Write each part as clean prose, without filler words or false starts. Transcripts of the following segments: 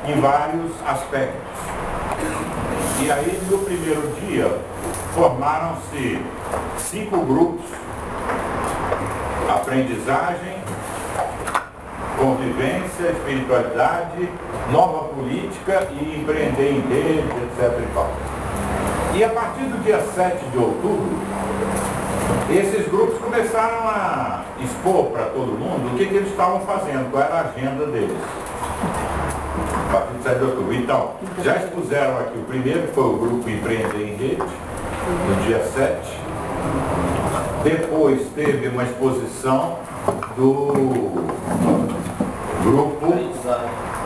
em vários aspectos. E aí, no primeiro dia, formaram-se 5 grupos: aprendizagem, convivência, espiritualidade, nova política e empreender em rede, etc. E tal. E a partir do dia 7 de outubro, esses grupos começaram a expor para todo mundo o que eles estavam fazendo, qual era a agenda deles. A partir de 7 de outubro. Então, já expuseram aqui o primeiro, que foi o grupo Empreender em Rede, no dia 7. Depois teve uma exposição do grupo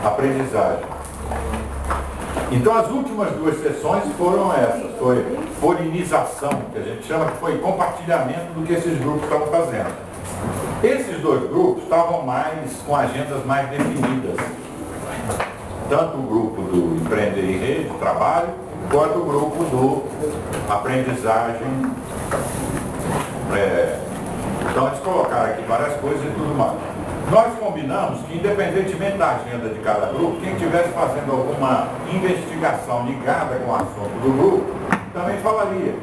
Aprendizagem. Então as últimas 2 sessões foram essas, foi polinização, que a gente chama, que foi compartilhamento do que esses grupos estavam fazendo. Esses 2 grupos estavam mais com agendas mais definidas, tanto o grupo do Empreender em Rede, trabalho, quanto o grupo do Aprendizagem. Então eles colocaram aqui várias coisas e tudo mais. Nós combinamos que, independentemente da agenda de cada grupo, quem estivesse fazendo alguma investigação ligada com o assunto do grupo, também falaria.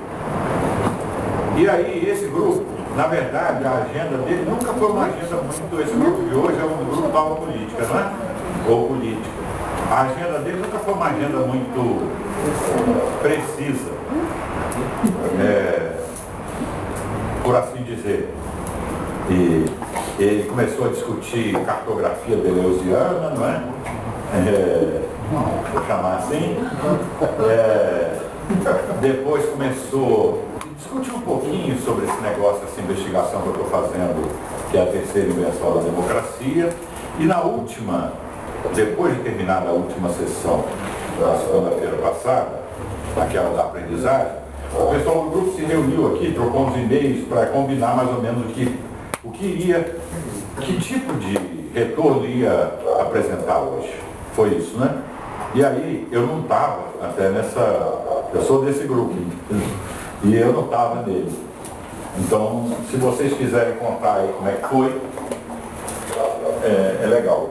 E aí, esse grupo, na verdade, a agenda dele nunca foi uma agenda muito... Esse grupo de hoje é um grupo nova política, não é? Ou política. A agenda dele nunca foi uma agenda muito precisa, por assim dizer. E ele começou a discutir cartografia deleuziana, não é? Vou chamar assim. Depois começou a discutir um pouquinho sobre esse negócio, essa investigação que eu estou fazendo, que é a terceira invenção da democracia. E na última, depois de terminar a última sessão da segunda-feira passada, aquela da aprendizagem, o pessoal do grupo se reuniu aqui, trocou uns e-mails para combinar mais ou menos que tipo de retorno ia apresentar hoje. Foi isso, né? E aí, eu não estava até nessa... Eu sou desse grupo, e eu não estava nele. Então, se vocês quiserem contar aí como é que foi, é legal.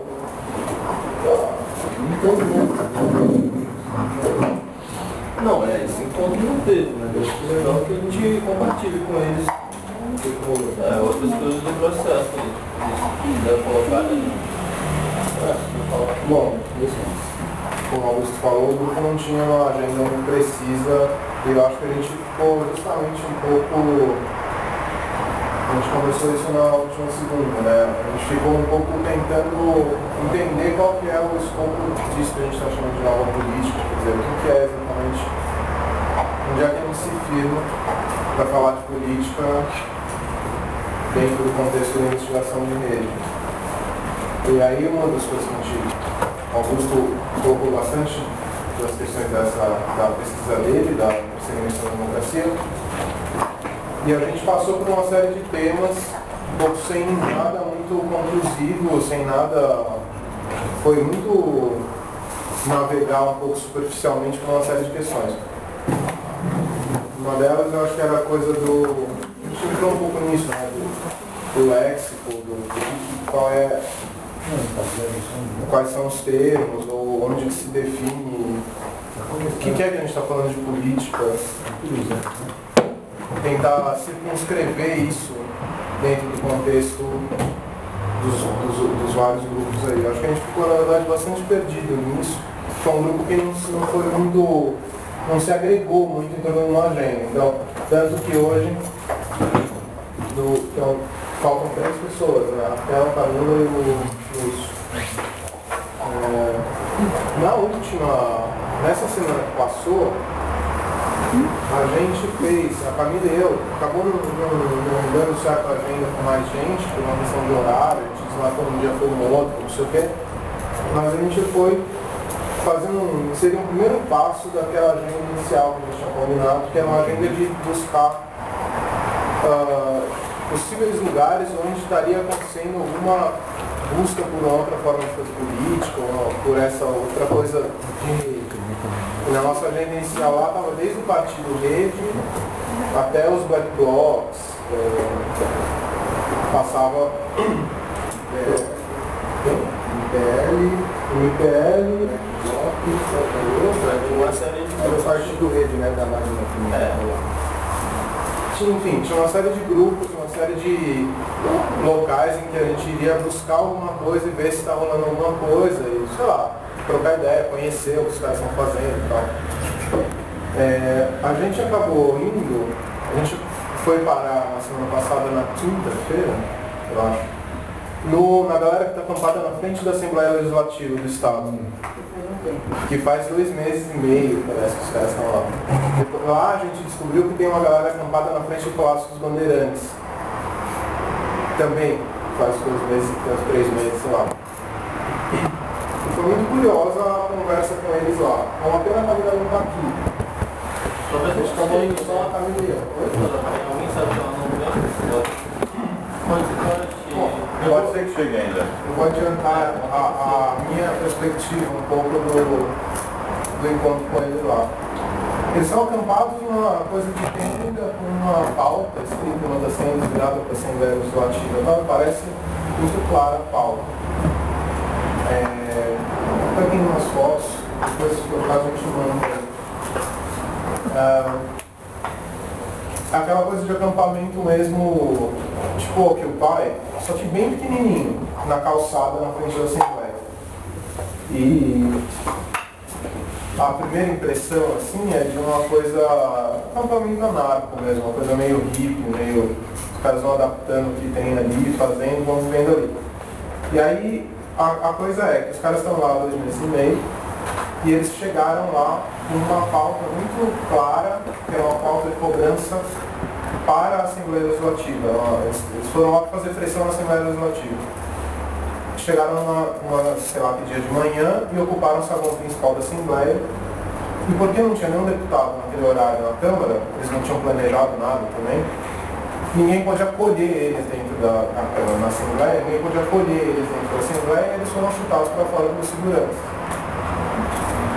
Não, esse encontro não teve, né? Eu acho que é legal que a gente compartilhe com eles outras coisas do processo que deve colocar ali. Bom, como o Augusto falou, o grupo não tinha uma agenda muito precisa e eu acho que a gente ficou justamente um pouco... A gente conversou isso na última segunda, né? A gente ficou um pouco tentando entender qual que é o escopo disso que a gente está chamando de nova política, quer dizer, o que é exatamente, onde é que a gente se firma para falar de política dentro do contexto da investigação de rede. E aí uma das coisas que a gente, Augusto colocou bastante das questões da pesquisa dele, da segmentação da democracia, e a gente passou por uma série de temas, um pouco sem nada muito conclusivo, sem nada... Foi muito navegar um pouco superficialmente por uma série de questões. Uma delas eu acho que era a coisa do... A gente entrou um pouco nisso, né? Do léxico, quais são os termos, ou onde se define... O que é que a gente está falando de política? Tentar circunscrever isso dentro do contexto dos vários grupos aí. Acho que a gente ficou, na verdade, bastante perdido nisso. Foi um grupo que não foi muito... não se agregou muito em torno de uma agenda. Então, tanto que hoje então, faltam 3 pessoas, né? A Raquel, a Camila e o Lúcio. Nessa semana que passou, a gente fez, a Camila e eu, acabou não dando certo a agenda com mais gente, por uma questão de horário, a gente lá todo dia foi um outro, não sei o quê, mas a gente foi seria um primeiro passo daquela agenda inicial que a gente tinha combinado, que era uma agenda de buscar possíveis lugares onde estaria acontecendo alguma busca por uma outra forma de fazer política, ou por essa outra coisa de... Na nossa agenda inicial lá estava desde o Partido Rede até os Black Blocs, passava MPL, uma série de era o partido rede, né, da máquina. Enfim, tinha uma série de grupos, uma série de locais em que a gente iria buscar alguma coisa e ver se está rolando alguma coisa e, sei lá, trocar ideia, conhecer o que os caras estão fazendo e tal. A gente acabou indo, a gente foi parar na semana passada, na quinta-feira, eu acho, na galera que está acampada na frente da Assembleia Legislativa do Estado, que faz 2 meses e meio, parece que os caras estão lá. Lá a gente descobriu que tem uma galera acampada na frente do Palácio dos Bandeirantes. Também faz 2 meses, 3 meses, sei lá. E foi muito curiosa a conversa com eles lá. É uma pena que a Camila não está aqui. Talvez A gente está indo só a Camila. alguém sabe que ela não vem? Pode ser que chegue ainda. Eu vou adiantar a minha perspectiva um pouco do encontro com eles lá. Eles são acampados numa coisa de tenda, com uma pauta escrita, uma das sendas virada para a Assembleia Legislativa. Então, parece muito clara a pauta. Para quem umas fotos, depois por caso a gente manda. Aquela coisa de acampamento mesmo, tipo o Occupy, só que bem pequenininho, na calçada, na frente da Assembleia. E a primeira impressão, assim, é de uma coisa, acampamento anarco mesmo, uma coisa meio hippie, meio, os caras vão adaptando o que tem ali, fazendo, vão vivendo ali. E aí, a coisa é que os caras estão lá 2 meses e meio, e eles chegaram lá com uma pauta muito clara, que é uma pauta de cobrança para a Assembleia Legislativa. Eles foram lá para fazer pressão na Assembleia Legislativa. Chegaram sei lá, que dia de manhã e ocuparam o saguão principal da Assembleia. E porque não tinha nenhum deputado naquele horário na Câmara, eles não tinham planejado nada também, ninguém pôde acolher eles dentro da Câmara, na Assembleia, ninguém pôde acolher eles dentro da Assembleia e eles foram chutados para fora pelos segurança.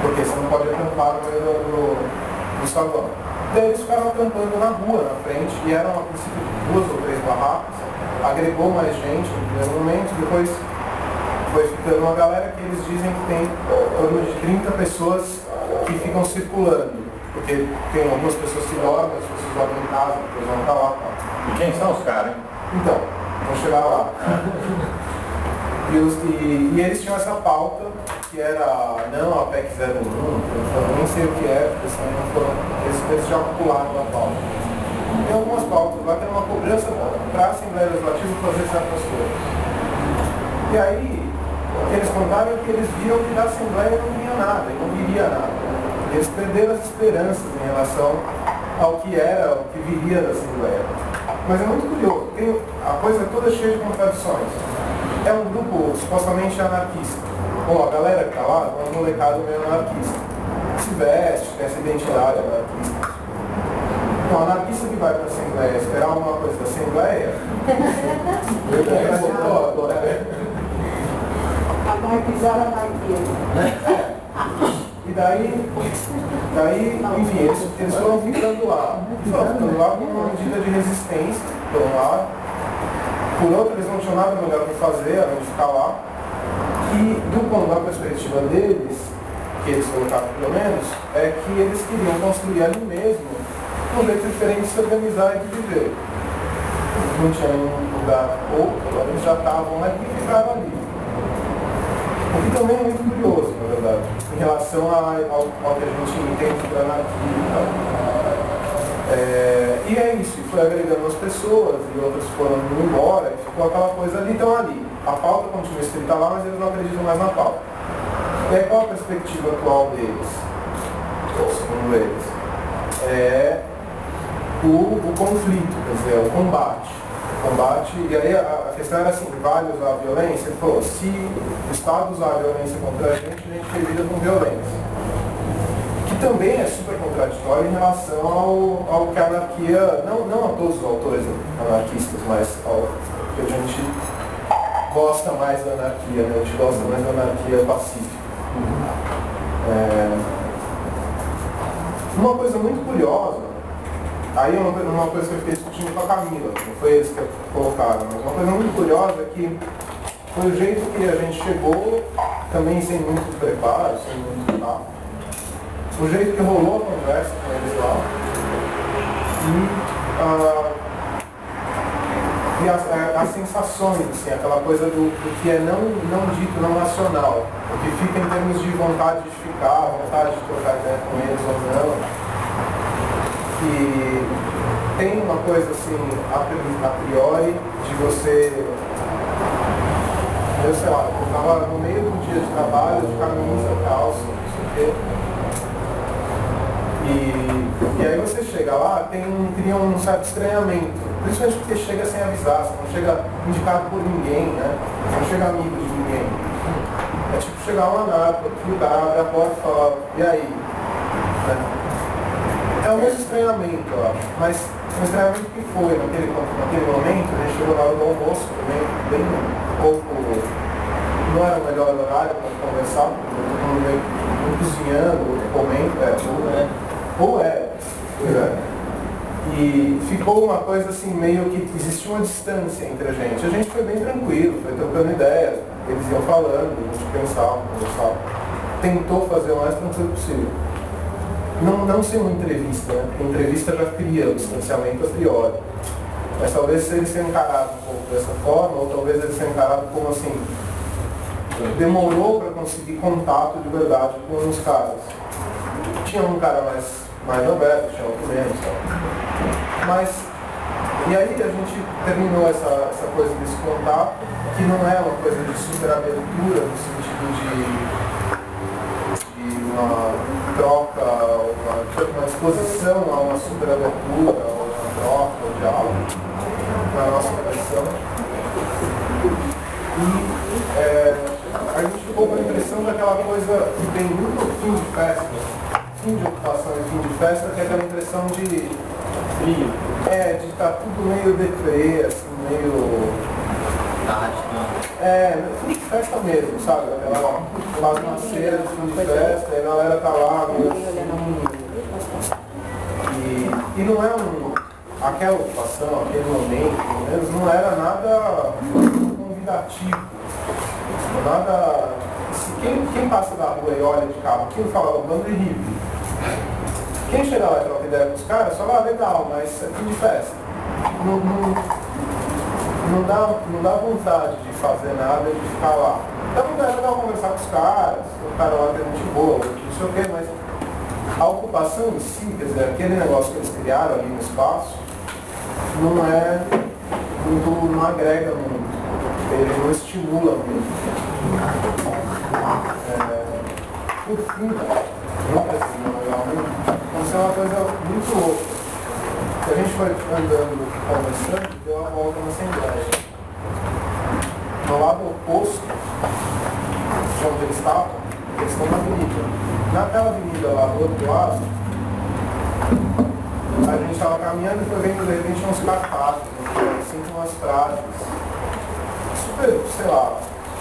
Porque você não pode acampar no meio do saguão. Daí eles ficaram acampando na rua, na frente, e eram a princípio 2 ou 3 barracas, agregou mais gente no primeiro momento, depois foi ficando uma galera que eles dizem que tem em torno de 30 pessoas que ficam circulando, porque tem algumas pessoas que dormem, as pessoas dormem em casa, depois vão estar lá. E quem são os caras, hein? Então, vamos chegar lá. E eles tinham essa pauta, que era não a PEC 01, eu nem sei o que é, porque senão não foram, eles já pularam a pauta. Tem algumas pautas lá que era uma cobrança para a Assembleia Legislativa fazer certas coisas. E aí, eles contaram que eles viram que da Assembleia não vinha nada, e não viria nada. Eles perderam as esperanças em relação ao que era, o que viria da Assembleia. Mas é muito curioso, a coisa é toda cheia de contradições. É um grupo supostamente anarquista. Bom, a galera que está lá é um molecado meio anarquista. Se veste, tem essa identidade anarquista. Então, o anarquista que vai para a Assembleia esperar alguma coisa da Assembleia, Anarquizar a anarquia. E daí, enfim, eles foram ficando lá. Ficando lá com uma medida de resistência, estão lá. Por outro, eles não tinham nada melhor para fazer, além de ficar lá. E, da perspectiva deles, que eles colocaram pelo menos, é que eles queriam construir ali mesmo um jeito diferente de se organizar e de viver. Eles não tinham um lugar outro, eles já estavam ali e ficaram ali. O que também é muito curioso, na verdade, em relação ao que a gente entende da anarquia e tal. E é isso, foi agregando as pessoas e outras foram indo embora, e ficou aquela coisa ali, então ali. A pauta continua escrita lá, mas eles não acreditam mais na pauta. E aí qual a perspectiva atual deles? Segundo eles? É o conflito, quer dizer, o combate. E aí a questão era assim, vale usar a violência? Ele falou, se o Estado usar a violência contra a gente revida com violência. Que também é super contraditório em relação ao que a anarquia, não a todos os autores anarquistas, mas ao que a gente gosta mais da anarquia, né? A gente gosta mais da anarquia pacífica. Uma coisa muito curiosa, aí uma coisa que eu fiquei discutindo com a Camila, não foi eles que colocaram, mas uma coisa muito curiosa é que Foi o jeito que a gente chegou, também sem muito preparo, sem muito papo. O jeito que rolou a conversa com eles lá. E as sensações, assim, aquela coisa do que é não dito, não nacional. O que fica em termos de vontade de ficar, vontade de trocar ideia com eles ou não. E tem uma coisa assim, a priori, de você... Eu sei lá, eu estava no meio do dia de trabalho, de camisa, calça, não sei o quê. E aí você chega lá, cria um certo estranhamento. Principalmente porque chega sem avisar, você não chega indicado por ninguém, né? Você não chega amigo de ninguém. É tipo chegar lá na o cara abre a porta e fala, e aí? Né? É o mesmo estranhamento, eu acho. Mas o estranhamento que foi naquele momento, a gente chegou na hora do almoço também, bem pouco. Não era o melhor horário para conversar, porque todo mundo meio cozinhando, comendo, ou é. E ficou uma coisa assim, meio que existia uma distância entre a gente. A gente foi bem tranquilo, foi trocando ideias, eles iam falando, a gente pensava, conversava. Tentou fazer o mais tranquilo possível. Não ser uma entrevista, né? Porque entrevista já cria o distanciamento a priori. Mas talvez eles tenham encarado um pouco dessa forma, ou talvez eles tenham encarado como assim, demorou para conseguir contato de verdade com os caras. Tinha um cara mais aberto, tinha outro menos. Mas, e aí a gente terminou essa coisa desse contato, que não é uma coisa de super abertura, no sentido de uma troca, uma exposição a uma super abertura, ou uma troca, ou diálogo, na nossa impressão. E a gente ficou com a impressão daquela coisa que tem muito fim de festa, fim de ocupação e fim de festa, que é aquela impressão de frio. De estar tudo meio deprê, assim, meio... fim de festa mesmo, sabe? Aquelas maceiras de fim de festa, e a galera tá lá, meio assim. E não é aquela ocupação, aquele momento, pelo menos, não era nada convidativo. Nada... Quem passa da rua e olha de carro, quem fala o bando é hippie. Quem chega lá e troca ideia com os caras, fala, legal, mas é fim de festa. Não dá vontade de fazer nada, de ficar lá. Então não é legal conversar com os caras, o cara lá tem gente boa, não sei o quê, mas a ocupação em si, quer dizer, aquele negócio que eles criaram ali no espaço, não agrega muito. Ele não estimula muito. Por fim, não precisa legal muito. Isso é uma coisa muito louca. Se a gente foi andando, conversando, deu uma volta na Assembleia. No lado oposto de onde eles estavam, eles estão na avenida. Naquela avenida lá do outro lado, a gente estava caminhando e foi vendo de repente uns cartazes, assim, com umas frases super, sei lá,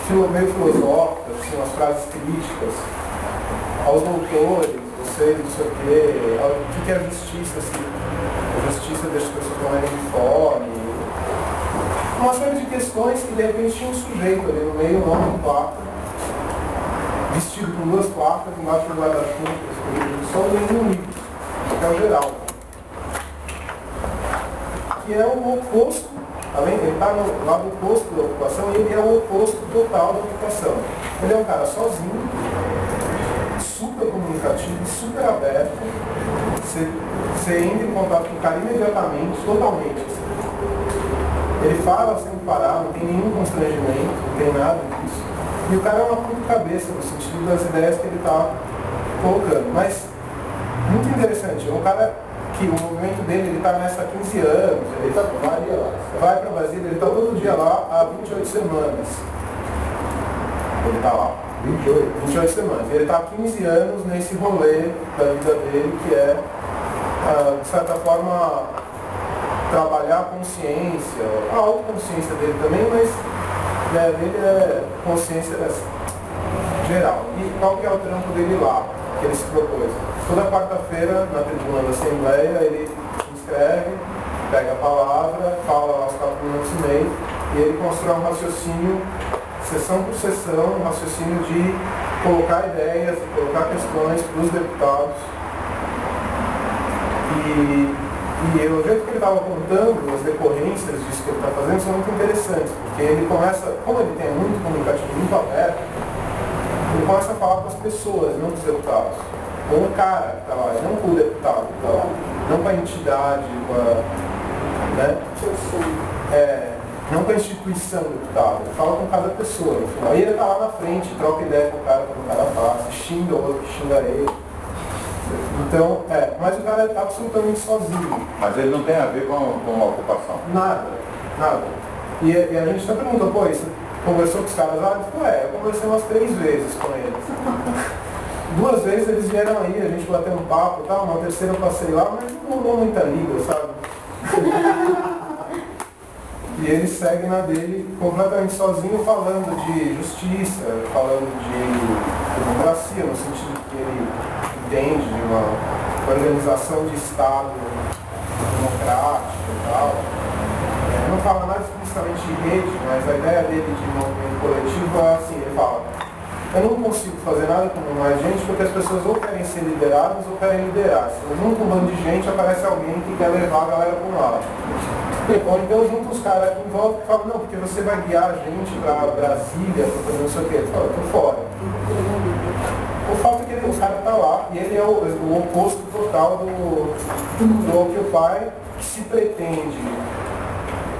meio filosóficas, assim, umas frases críticas aos doutores, vocês, não sei o quê, o que é a justiça, assim, a justiça das pessoas morrerem de fome, uma série de questões que de repente tinha um sujeito ali no meio, um nome de placa, vestido com duas placas, embaixo do guarda-chuva, só lendo um livro, que é o Geraldo, que é o oposto. Ele está no lado oposto da ocupação e ele é o oposto total da ocupação. Ele é um cara sozinho, super comunicativo, super aberto. Você entra em contato com o cara imediatamente, totalmente. Ele fala sem parar, não tem nenhum constrangimento, não tem nada disso. E o cara é uma puta cabeça no sentido das ideias que ele está colocando. Mas, muito interessante, é um cara que o movimento dele, ele está nessa há 15 anos, ele vai para Brasília, ele está todo dia lá há 28 semanas. Ele está lá, 28 semanas. Ele está há 15 anos nesse rolê da vida dele, que é, de certa forma, trabalhar a consciência, a autoconsciência dele também, mas dele é consciência geral. E qual que é o trampo dele lá, que ele se propôs? Toda quarta-feira, na tribuna da Assembleia, ele se inscreve, pega a palavra, fala lá os 4 minutos e meio, e ele constrói um raciocínio sessão por sessão, um raciocínio de colocar ideias, colocar questões para os deputados. E o jeito que ele estava contando, as decorrências disso que ele está fazendo são muito interessantes, porque ele começa, como ele tem muito comunicativo, muito aberto, ele começa a falar com as pessoas, não com os deputados. Com o cara que está lá, não com o deputado que está lá, não com a entidade, com a, né? Não com a instituição do deputado, ele fala com cada pessoa. No final. Aí ele está lá na frente, troca ideia com o cara quando o cara passa, xinga o outro que xinga ele. Então, mas o cara é absolutamente sozinho. Mas ele não tem a ver com a ocupação. Nada. E a gente sempre pergunta, pô, você conversou com os caras lá? Ele falou, eu conversei umas 3 vezes com eles. 2 vezes eles vieram aí, a gente bateu um papo e tal, uma terceira eu passei lá, mas não deu muita liga, sabe? E ele segue na dele completamente sozinho, falando de justiça, falando de democracia, no sentido que ele entende de uma organização de Estado democrático e tal. Não fala nada explicitamente de rede, mas a ideia dele de movimento coletivo é assim, ele fala, eu não consigo fazer nada com mais gente porque as pessoas ou querem ser lideradas ou querem liderar. Se eu junto um bando de gente, aparece alguém que quer levar a galera para um lado. Ou então junto os caras aqui em volta e falam, não, porque você vai guiar a gente para Brasília, para fazer não sei o quê. Ele fala, eu tô fora. O fato é que o cara está lá e ele é o oposto total do Occupy, que se pretende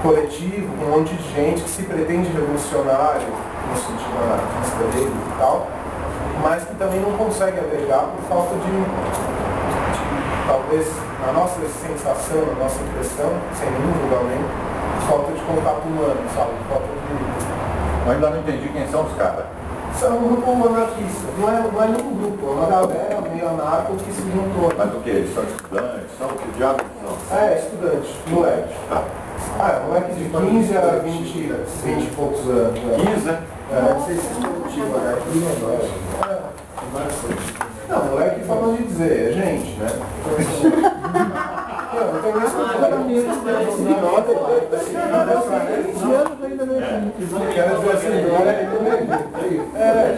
coletivo, com um monte de gente, que se pretende revolucionário, no sentido anarquista dele e tal, mas que também não consegue agregar por falta de talvez, na nossa sensação, na nossa impressão, sem nenhum julgamento, falta de contato humano, sabe? Falta de... Eu ainda não entendi quem são os caras. São um grupo anarquista, não é nenhum grupo, é uma galera meio anarco que se juntou. Mas o que? Eles são estudantes? São que diabo são? Estudante, moleque. Moleque de 15 a 20 e poucos anos. 15, né? Não sei se é produtivo, Não, moleque forma de dizer, gente, né? Não tem mais quero dizer assim, agora é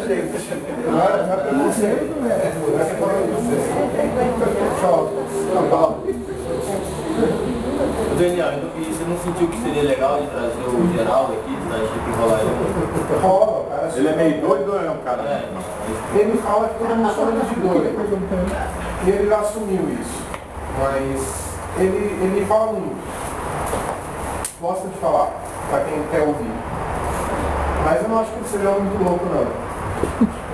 gente. Agora já preconceito, né? Daniel, e você não sentiu que seria legal de trazer o Geraldo aqui, enrolar ele? Rola, cara. Ele é meio doido ou é um cara? Ele fala que todo mundo chama ele de doido. E ele já assumiu isso. Mas ele fala muito. Gosta de falar, para quem quer ouvir. Mas eu não acho que ele seja muito louco, não.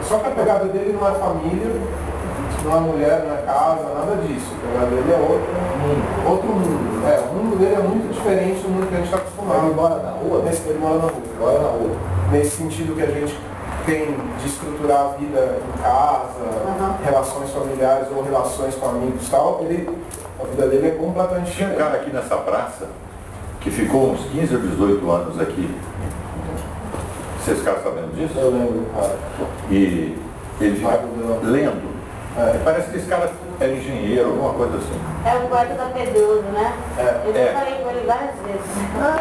Só que a pegada dele não é família, não é mulher, não é casa, nada disso. A pegada dele é outro mundo. O mundo dele é muito diferente do mundo que a gente está acostumado. Ele mora na rua? Ele mora na rua. Nesse sentido que a gente tem de estruturar a vida em casa, relações familiares ou relações com amigos e tal, a vida dele é completamente Tinha um diferente. cara aqui nessa praça que ficou uns 15 ou 18 anos aqui. Vocês ficaram sabendo disso? Eu lembro, cara. E ele fica lendo. Parece que esse cara era engenheiro, alguma coisa assim. É o guarda da Pedroso, né? Eu já falei com ele várias vezes.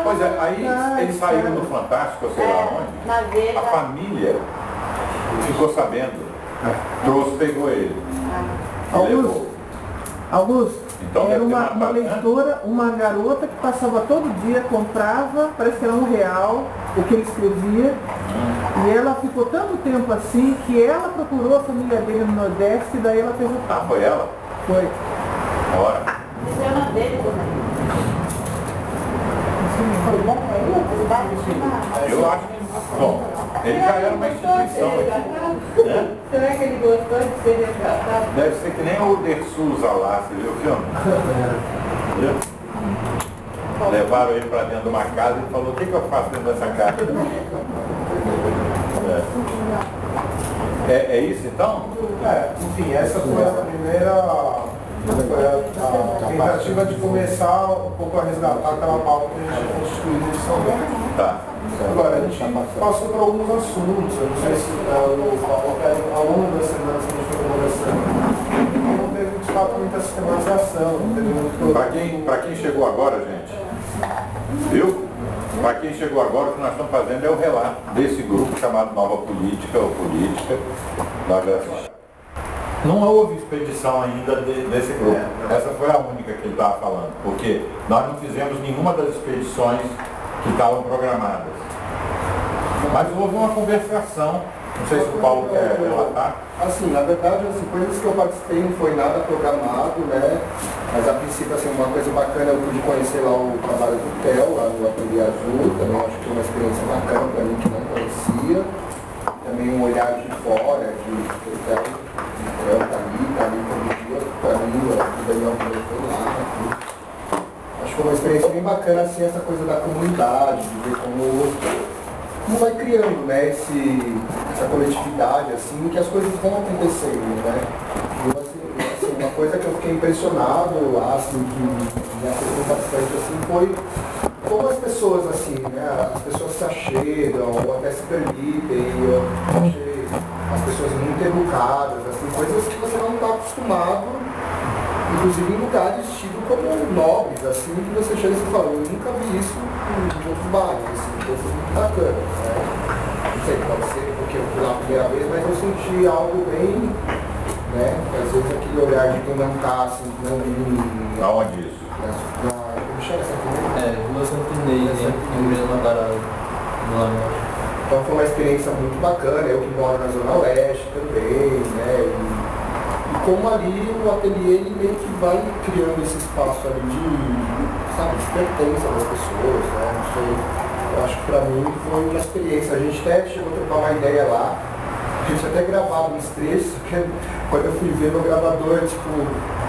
Pois é, aí eles saíram no Fantástico, sei lá onde. Na Veja. A família ficou sabendo, pegou ele. Augusto, Então era deve ter uma matado, né? leitora, uma garota que passava todo dia, comprava, parece que era R$1 o que ele escrevia, e ela ficou tanto tempo assim que ela procurou a família dele no Nordeste e daí ela fez o Ah, papo. foi ela? Foi. Ora. Isso é na dele também. Foi bom pra ele? Eu acho que, bom, ele já era uma instituição aqui. Né? Será que ele gostou de ser resgatado? Deve ser que nem o Der Souza lá, você viu o filme? Viu? Levaram ele para dentro de uma casa e falou, o que eu faço dentro dessa casa? É isso então? Enfim, essa foi a primeira tentativa de começar um pouco a resgatar aquela pauta que a gente tinha constituído em São Paulo. Tá. Agora, a gente passou por alguns assuntos, eu não sei se ao longo das semanas que a gente foi conversando, não teve de fato muita sistematização, não teve muito... Para quem chegou agora, gente, viu? Para quem chegou agora, o que nós estamos fazendo é o relato desse grupo chamado Nova Política ou Política. Nós já assistimos. Não houve expedição ainda desse grupo. Essa foi a única que ele estava falando, porque nós não fizemos nenhuma das expedições que estavam programadas. Mas houve uma conversação, não sei se o Paulo quer relatar. Assim, na verdade, coisas que eu participei não foi nada programado, né? Mas a princípio, assim, uma coisa bacana, eu pude conhecer lá o trabalho do Theo, lá no Ateliê Azul, também acho que foi uma experiência bacana para mim que não conhecia. Também um olhar de fora, de Theo tá ali todo dia, para mim, o Daniel foi lá, né? Acho que foi uma experiência bem bacana, assim, essa coisa da comunidade, de ver como vai criando, né, essa coletividade, assim, que as coisas vão acontecendo, né. E, assim, uma coisa que eu fiquei impressionado lá, assim, que me afetou bastante, assim, foi como as pessoas, assim, né, as pessoas se achegam, ou até se permitem, eu achei as pessoas muito educadas, assim, coisas que você não está acostumado, inclusive em lugares tidos como nobres, assim, que você chega e fala, eu nunca vi isso em outros bairros, assim, coisas muito bacanas, né? Não sei, pode ser porque eu fui lá a primeira vez, mas eu senti algo bem, né? Às vezes aquele olhar de quem não está, assim, não em... Aonde isso? Como chama essa coisa? Rua Santinês, em Grande Matarado, no Norte. Então foi uma experiência muito bacana, eu que moro na Zona Oeste também, né? E como ali o ateliê ele meio que vai criando esse espaço ali de, sabe, de pertença das pessoas, né? Não sei, eu acho que pra mim foi uma experiência. A gente até chegou a trocar uma ideia lá, a gente até gravava uns trechos, porque quando eu fui ver no gravador, tipo,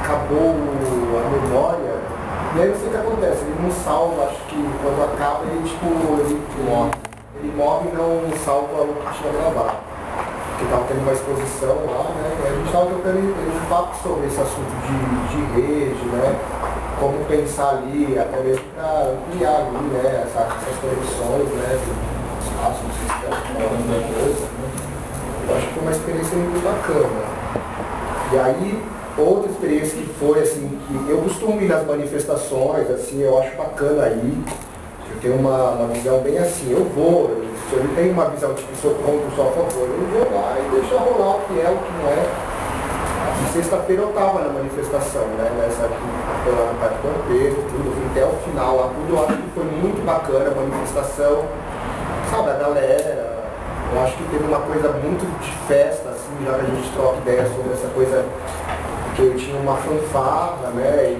acabou a memória, e aí não sei o que acontece, ele não salva, acho que quando acaba ele tipo, ele morre e não salva o que tinha gravado. Porque estava tendo uma exposição lá, né? E a gente estava trocando um papo sobre esse assunto de rede, né? Como pensar ali, até mesmo para ampliar ali, né? Essas conexões, né? Do espaço, do sistema, eu acho que foi uma experiência muito bacana. E aí, outra experiência que foi, assim, que eu costumo ir nas manifestações, assim, eu acho bacana aí. Eu tenho uma visão bem assim, eu vou, se eu não tenho uma visão tipo, sou contra, sou a favor, eu vou lá e deixo rolar o que é, o que não é. E sexta-feira eu estava na manifestação, né, nessa aqui, pela parte do Pedro, tudo, eu fui até o final lá, tudo, eu acho que foi muito bacana a manifestação, sabe, a galera, eu acho que teve uma coisa muito de festa, assim, já que a gente troca ideias sobre essa coisa, porque eu tinha uma fanfarra, né,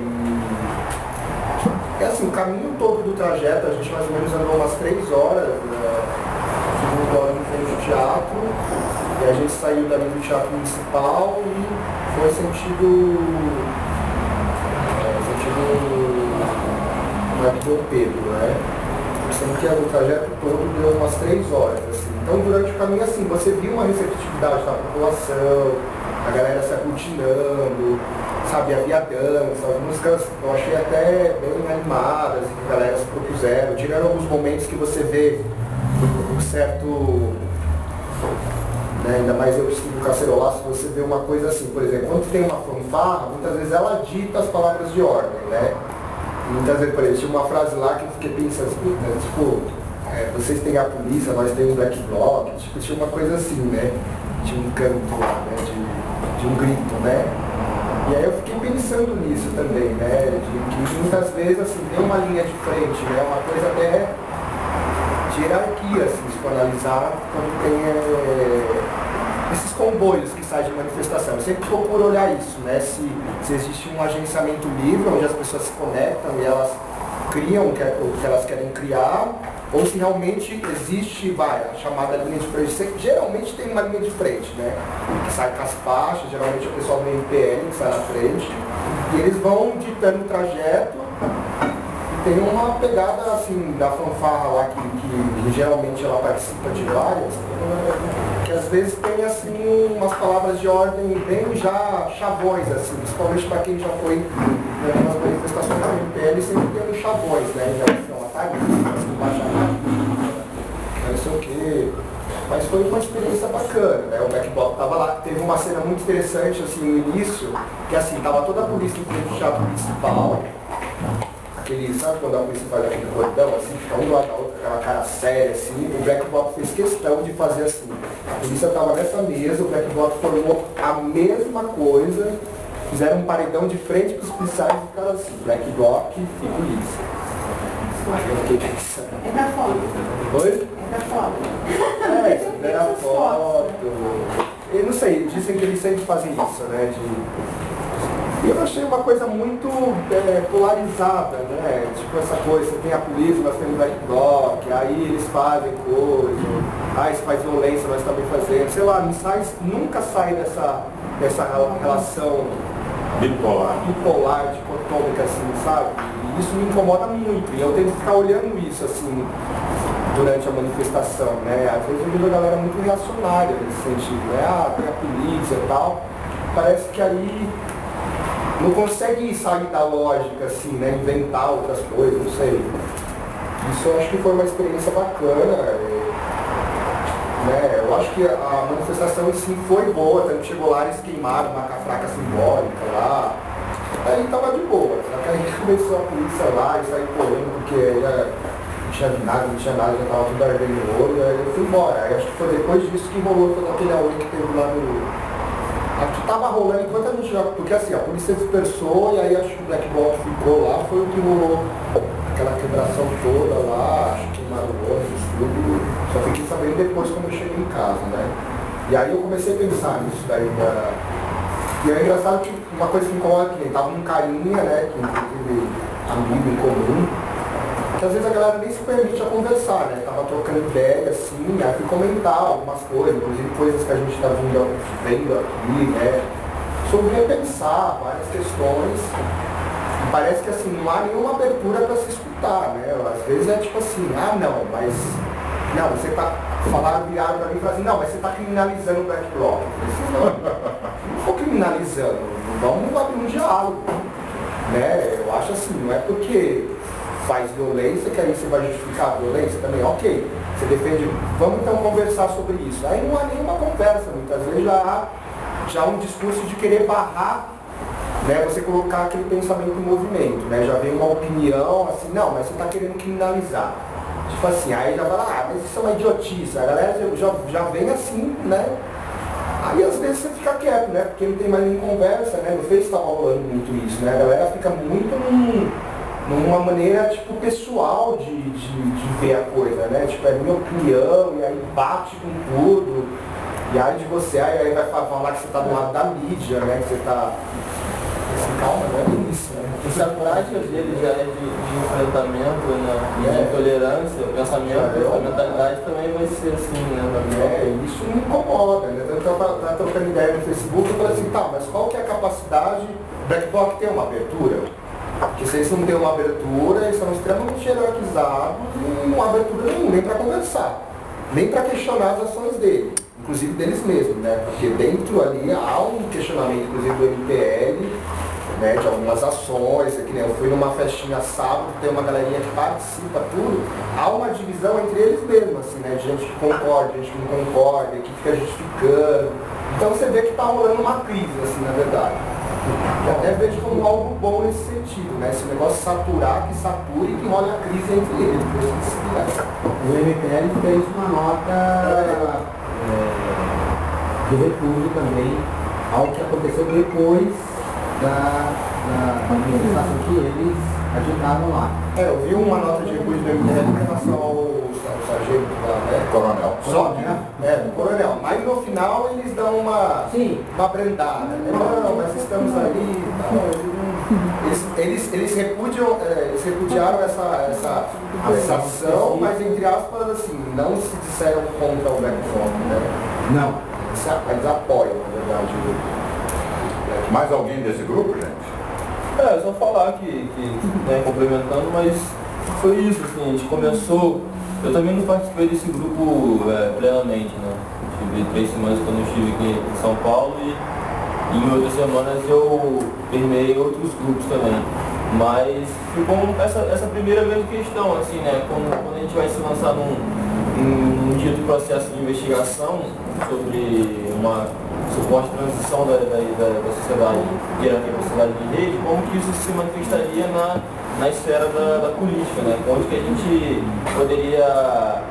e assim, o caminho todo do trajeto, a gente mais ou menos andou umas 3 horas, segundo hora em frente ao teatro, e a gente saiu dali do Teatro Municipal e foi sentido Dom Pedro, né? Sendo que o trajeto todo deu umas 3 horas, assim. Então durante o caminho, assim, você viu uma receptividade da população, a galera se aglutinando, sabe, havia dança, as músicas eu achei até bem animadas, que a galera se propuseram, tirando alguns momentos que você vê um certo, né, ainda mais eu que estudo cacerolaço, você vê uma coisa assim, por exemplo, quando tem uma fanfarra, muitas vezes ela dita as palavras de ordem, né? E muitas vezes, por exemplo, tinha uma frase lá que eu fiquei pensando, tipo, vocês têm a polícia, nós temos o black bloc, tipo, tinha uma coisa assim, né? Tinha um canto lá, né? De um grito, né? E aí eu fiquei pensando nisso também, né? De que muitas vezes assim, tem uma linha de frente, né? Uma coisa até de hierarquia, assim, se for analisar, quando tem esses comboios que saem de manifestação. Eu sempre procuro olhar isso, né? Se existe um agenciamento livre, onde as pessoas se conectam e elas criam o que elas querem criar, ou se realmente existe, a chamada linha de frente. Geralmente tem uma linha de frente, né? Que sai com as faixas, geralmente é o pessoal do MPL que sai na frente, e eles vão ditando o trajeto, e tem uma pegada assim, da fanfarra lá, que geralmente ela participa de várias, que às vezes tem assim umas palavras de ordem bem já chavões, assim, principalmente para quem já foi nas manifestações do MPL, sempre tem uns chavões, né? Em relação a não sei o quê. Mas foi uma experiência bacana, né? O Backblock tava lá, teve uma cena muito interessante assim no início, que assim, tava toda a polícia em frente do Teatro Municipal, aquele, sabe quando a polícia faz aquele cordão, assim, fica um do lado da outra, aquela cara séria assim, o Black Bloc fez questão de fazer assim. A polícia estava nessa mesa, o Black Bloc formou a mesma coisa, fizeram um paredão de frente para os policiais e ficaram assim, Black Bloc e polícia. Aí eu fiquei pensando. É da foto. Oi? É da foto. Era foto. Eu não sei, dizem que eles sempre fazem isso, né? E eu achei uma coisa muito polarizada, né? Tipo essa coisa, você tem a polícia, nós temos o Black Bloc, aí eles fazem coisa, se faz violência, nós também fazemos, sei lá, nunca sai dessa relação Bipolar. dicotômica, assim, sabe? E isso me incomoda muito, e eu tenho que ficar olhando isso, assim, durante a manifestação, né? Às vezes eu vejo a galera muito reacionária nesse sentido, né? Tem a polícia e tal, parece que aí não consegue sair da lógica, assim, né? Inventar outras coisas, não sei. Isso eu acho que foi uma experiência bacana, né? Eu acho que a manifestação em si foi boa, tanto chegou lá, eles queimaram uma cafraca simbólica lá, aí tava de boa, só que aí começou a polícia lá e saiu correndo porque já não tinha nada, já tava tudo ardendo no olho, aí eu fui embora. Aí acho que foi depois disso que rolou todo aquele aula que teve lá no... Aqui tava rolando enquanto a gente já... Porque assim, a polícia dispersou e aí acho que o Black Bloc ficou lá, foi o que rolou aquela quebração toda lá, acho que queimaram o ônibus, tudo. Só fiquei sabendo depois quando eu cheguei em casa, né? E aí eu comecei a pensar nisso daí E é engraçado que uma coisa que me incomoda aqui, tava um carinha, né, que inclusive amigo em comum, que às vezes a galera nem se permite a conversar, né? Tava trocando ideia, assim, aí fui comentar algumas coisas, inclusive coisas que a gente está vendo aqui, né? Sobre repensar várias questões. E parece que assim, não há nenhuma abertura para se escutar, né? Às vezes é tipo assim, você tá viraram para mim e falaram assim, não, mas você está criminalizando o Black Bloc. Não estou criminalizando, vamos abrir um diálogo. Né? Eu acho assim, não é porque faz violência que aí você vai justificar a violência também, ok. Você defende, vamos então conversar sobre isso. Aí não há nenhuma conversa, muitas vezes já há um discurso de querer barrar, né, você colocar aquele pensamento em movimento, né? Já vem uma opinião assim, não, mas você está querendo criminalizar. Tipo assim, aí já fala, mas isso é uma idiotice. A galera já vem assim, né? Aí às vezes você fica quieto, né? Porque não tem mais nem conversa, né? No Face estava rolando muito isso, né? A galera fica muito numa maneira, tipo, pessoal de ver a coisa, né? Tipo, é minha opinião, e aí bate com tudo. E aí de você, aí vai falar que você tá do lado da mídia, né? Que você tá... Assim, calma, não é isso, né? Se a prática dele já é de enfrentamento, né? E de intolerância, o pensamento, a mentalidade também vai ser assim, né? Isso me incomoda, né? Eu tava trocando ideia no Facebook e falei assim, tá, mas qual que é a capacidade? O Black Bloc tem uma abertura? Porque se eles não têm uma abertura, eles são extremamente hierarquizados e não há abertura nenhuma, nem para conversar, nem para questionar as ações dele, inclusive deles mesmos, né? Porque dentro ali há um questionamento, inclusive do MPL, né, de algumas ações, que nem eu fui numa festinha sábado, tem uma galerinha que participa, tudo, há uma divisão entre eles mesmos, assim, né, de gente que concorda, gente que não concorda, que fica justificando. Então você vê que está rolando uma crise, assim, na verdade. Eu até vejo como algo bom nesse sentido, né, esse negócio saturar, que sature e que role a crise entre eles. O MPL fez uma nota de repúdio também ao que aconteceu depois da manifestação que eles agitaram lá. Eu vi uma nota de repúdio do MPL em relação ao sargento lá, né? Coronel. Só do coronel. Mas no final eles dão uma brandada, né? Não, mas estamos ali e tal. Eles repudiaram essa ação, mas entre aspas assim, não se disseram contra o Black Bloc, né? Não. Eles apoiam, na verdade. Mais alguém desse grupo, gente? Só falar que né, complementando, mas foi isso, assim, a gente começou, eu também não participei desse grupo plenamente, né? Tive 3 semanas quando eu estive aqui em São Paulo e em outras semanas eu permeei outros grupos também. Mas ficou essa primeira grande questão, assim, né? Quando a gente vai se lançar num dito processo de investigação sobre uma suposta transição da sociedade hierárquica para a sociedade de rede, como que isso se manifestaria na esfera da política, né? Onde que a gente poderia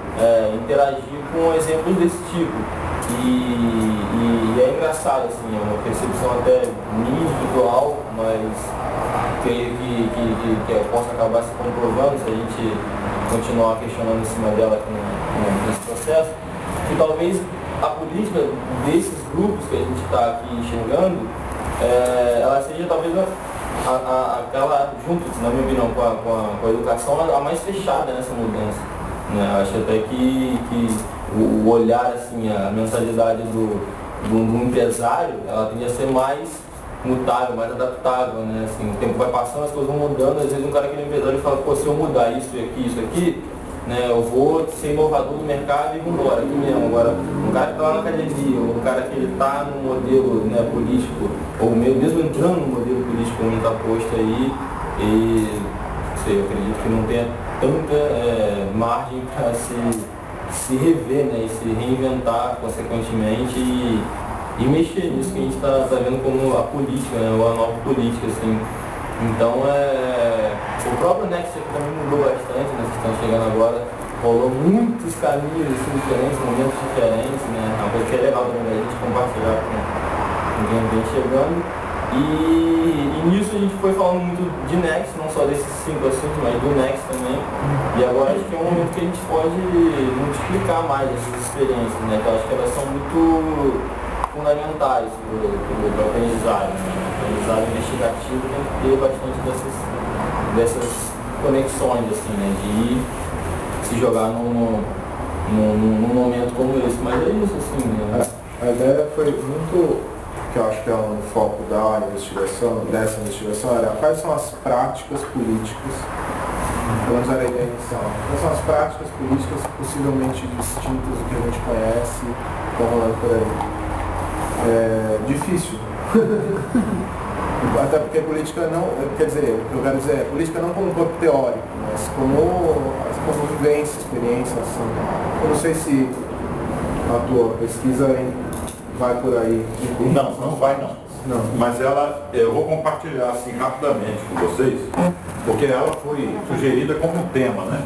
interagir com exemplos desse tipo. E é engraçado, assim, é uma percepção até minha individual, mas creio que eu possa acabar se comprovando se a gente continuar questionando em cima dela aqui nesse processo, que talvez a política desses grupos que a gente está aqui enxergando, ela seja talvez aquela, junto, na minha opinião, com a educação, a mais fechada nessa mudança. Né? Acho até que o olhar, assim, a mentalidade do empresário, ela tende a ser mais mutável, mais adaptável, né? Assim, o tempo vai passando, as coisas vão mudando, às vezes um cara que é empresário fala, pô, se eu mudar isso aqui, né, eu vou ser inovador do mercado e vou embora, aqui mesmo. Agora, um cara que está lá na academia, um cara que ele está no modelo, né, político, ou mesmo entrando no modelo político como está posto aí, e sei, eu acredito que não tenha tanta margem para se rever, né, e se reinventar consequentemente e mexer nisso que a gente está vendo como a política, né, ou a nova política, assim. Então, o próprio Next aqui também mudou bastante, né, que estão chegando agora, rolou muitos caminhos assim, diferentes, momentos diferentes, né, uma coisa que é legal também a gente compartilhar com quem vem chegando. E nisso a gente foi falando muito de Next, não só desses 5 assuntos, mas do Next também. E agora acho que é um momento que a gente pode multiplicar mais essas experiências, né, que eu acho que elas são muito fundamentais para o aprendizado. Né? O aprendizado investigativo tem que ter bastante dessas conexões, assim, né? De ir se jogar num momento como esse. Mas é isso, assim, né? A ideia foi muito, que eu acho que é um foco dessa investigação, era quais são as práticas políticas, pelo menos era a ideia inicial, quais são as práticas políticas possivelmente distintas do que a gente conhece, estão rolando por aí. Difícil. Até porque política não, quer dizer, o que eu quero dizer é política não como um corpo teórico, mas como vivência, experiência, assim. Eu não sei se a tua pesquisa vai por aí. Não vai não. Mas eu vou compartilhar assim rapidamente com vocês, porque ela foi sugerida como um tema, né?